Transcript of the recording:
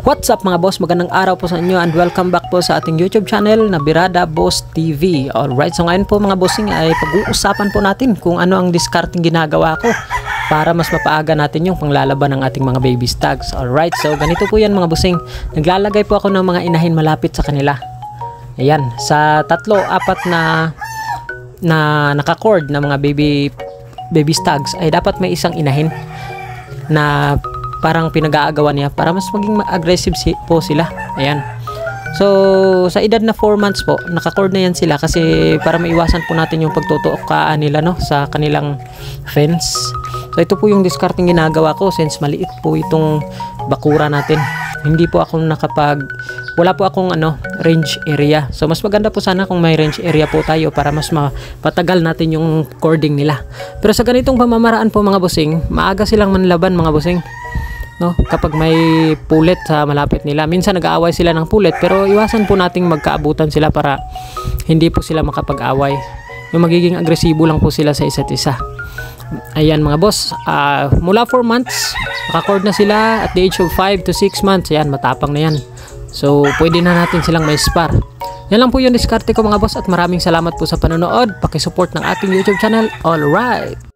What's up mga boss? Magandang araw po sa inyo and welcome back po sa ating YouTube channel na Birada Boss TV. Alright, so ngayon po mga bossing ay pag-uusapan po natin kung ano ang discarding ginagawa ko para mas mapaaga natin yung panglalaban ng ating mga baby stags. Alright, so ganito po yan mga bossing. Naglalagay po ako ng mga inahin malapit sa kanila. Ayan, sa 3-4 na naka-cord na mga baby stags ay dapat may isang inahin na parang pinag-aagawan niya para mas maging aggressive po sila. Ayan. So, sa edad na 4 months po, naka-cord na yan sila kasi para maiwasan po natin yung pagtutuokaan nila sa kanilang fence. So, ito po yung discarding ginagawa ko since maliit po itong bakura natin. Hindi po ako wala po akong range area. So, mas maganda po sana kung may range area po tayo para mas mapatagal natin yung cording nila. Pero sa ganitong pamamaraan po mga bossing, maaga silang manlaban mga bossing. No, kapag may pulet sa malapit nila. Minsan nag-aaway sila ng pulet pero iwasan po nating magkaabutan sila para hindi po sila makapag-away. Yung magiging agresibo lang po sila sa isa't isa. Ayan mga boss, mula 4 months, naka-cord na sila. At the age of 5 to 6 months, ayan, matapang na yan. So, pwede na natin silang may spar. Yan lang po yung diskarte ko mga boss at maraming salamat po sa panonood. Pakisupport ng ating YouTube channel. Alright!